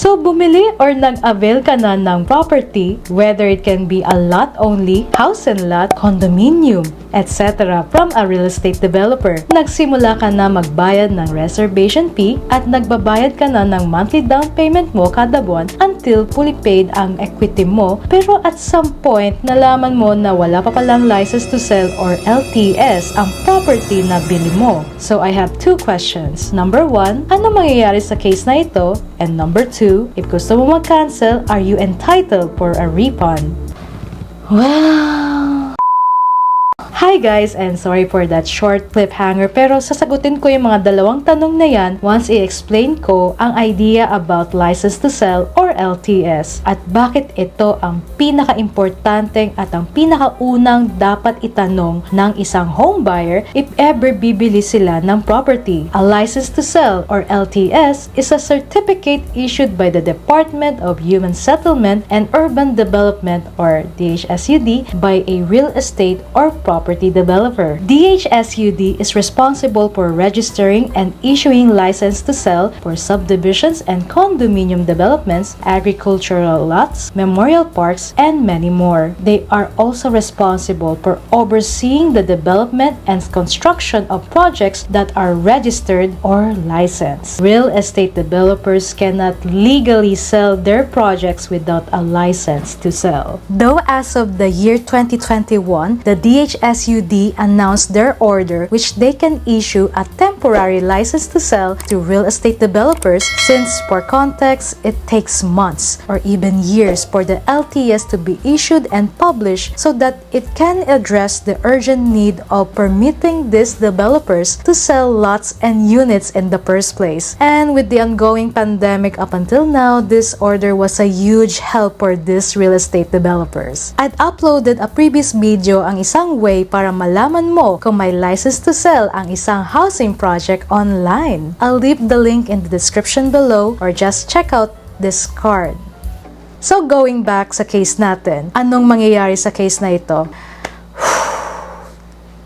So, bumili or nag-avail ka na ng property, whether it can be a lot only, house and lot, condominium, etc. from a real estate developer. Nagsimula ka na magbayad ng reservation fee at nagbabayad ka na ng monthly down payment mo kada buwan until fully paid ang equity mo, pero at some point, nalaman mo na wala pa palang license to sell or LTS ang property na bili mo. So, I have two questions. Number 1, ano mangyayari sa case na ito? And number 2, if gusto mo mag-cancel, are you entitled for a refund? Wow! Hi guys, and sorry for that short cliffhanger, pero sasagutin ko yung mga dalawang tanong na yan once i-explain ko ang idea about license to sell or LTS at bakit ito ang pinaka-importanteng at ang pinakaunang dapat itanong ng isang home buyer if ever bibili sila ng property. A license to sell or LTS is a certificate issued by the Department of Human Settlement and Urban Development or DHSUD by a real estate or property developer. DHSUD is responsible for registering and issuing license to sell for subdivisions and condominium developments, agricultural lots, memorial parks, and many more. They are also responsible for overseeing the development and construction of projects that are registered or licensed. Real estate developers cannot legally sell their projects without a license to sell. Though as of the year 2021, the DHSUD announced their order which they can issue a temporary license to sell to real estate developers, since for context, it takes months or even years for the LTS to be issued and published so that it can address the urgent need of permitting these developers to sell lots and units in the first place. And with the ongoing pandemic up until now, this order was a huge help for these real estate developers. I'd uploaded a previous video ang isang way para malaman mo kung may license to sell ang isang housing project online. I'll leave the link in the description below or just check out this card. So going back sa case natin, anong mangyayari sa case na ito?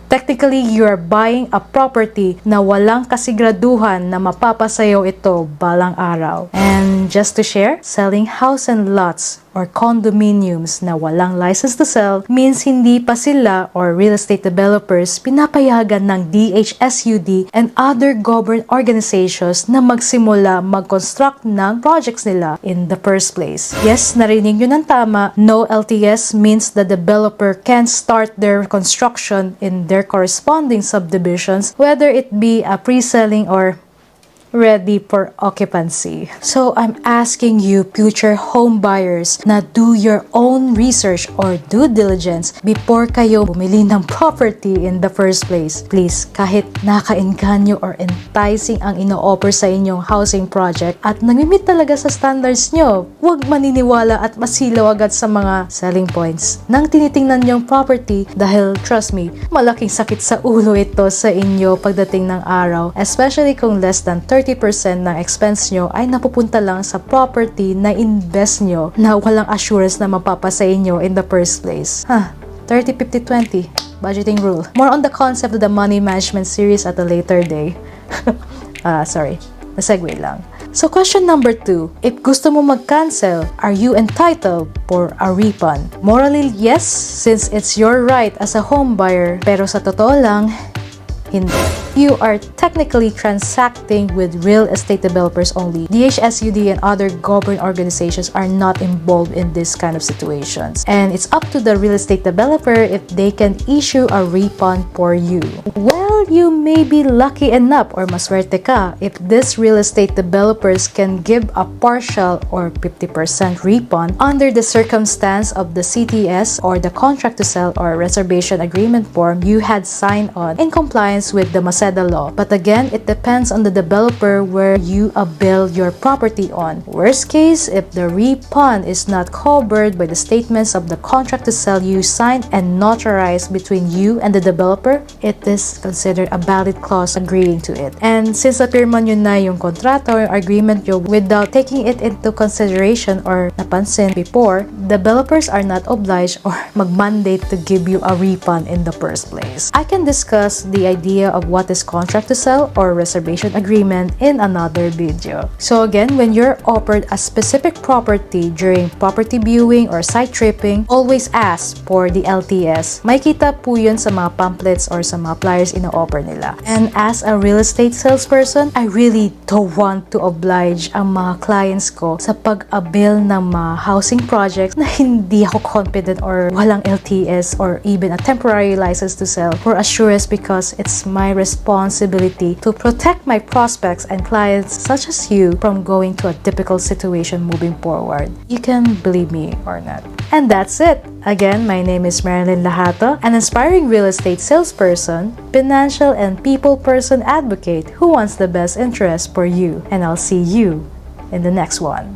Technically, you are buying a property na walang kasiguraduhan na mapapasayo ito balang araw. And just to share, selling house and lots or condominiums na walang license to sell means hindi pa sila or real estate developers pinapayagan ng DHSUD and other government organizations na magsimula mag-construct ng projects nila in the first place. Yes, narinig nyo ng tama, no LTS means the developer can start their construction in their corresponding subdivisions, whether it be a pre-selling or ready for occupancy. So I'm asking you, future home buyers, na do your own research or due diligence before kayo bumili ng property in the first place. Please, kahit naka-engganyo or enticing ang ino-offer sa inyong housing project at nag-meet talaga sa standards nyo, huwag maniniwala at masilaw agad sa mga selling points nang tinitingnan nyong property, dahil trust me, malaking sakit sa ulo ito sa inyo pagdating ng araw, especially kung less than 30% ng expense nyo ay napupunta lang sa property na invest nyo na walang assurance na mapapasa inyo in the first place. 30-50-20 budgeting rule. More on the concept of the money management series at a later day. Sorry, nasegue lang. So question number 2, if gusto mo mag-cancel, are you entitled for a refund? Morally, yes, since it's your right as a home buyer, pero sa totoo lang, hindi. You are technically transacting with real estate developers only. DHSUD and other government organizations are not involved in this kind of situations. And it's up to the real estate developer if they can issue a refund for you. Well, you may be lucky enough or maswerte ka if these real estate developers can give a partial or 50% refund under the circumstance of the CTS or the contract to sell or reservation agreement form you had signed on in compliance with the Maseda law. But again, it depends on the developer where you avail your property on. Worst case, if the refund is not covered by the statements of the contract to sell you signed and notarized between you and the developer, it is considered a valid clause agreeing to it. And since napirma nyo na yung kontrata or agreement nyo without taking it into consideration or napansin before, developers are not obliged or mag-mandate to give you a refund in the first place. I can discuss the idea of what this contract to sell or reservation agreement in another video. So again, when you're offered a specific property during property viewing or site tripping, always ask for the LTS. Makita po yun sa mga pamphlets or sa mga flyers ina-offer nila. And as a real estate salesperson, I really don't want to oblige ang mga clients ko sa pag-avail ng mga housing projects na hindi ako confident or walang LTS or even a temporary license to sell for assurance, because it's my responsibility to protect my prospects and clients such as you from going to a difficult situation moving forward. You can believe me or not. And that's it. Again, my name is Marilyn Lahato, an inspiring real estate salesperson, financial and people person advocate who wants the best interest for you. And I'll see you in the next one.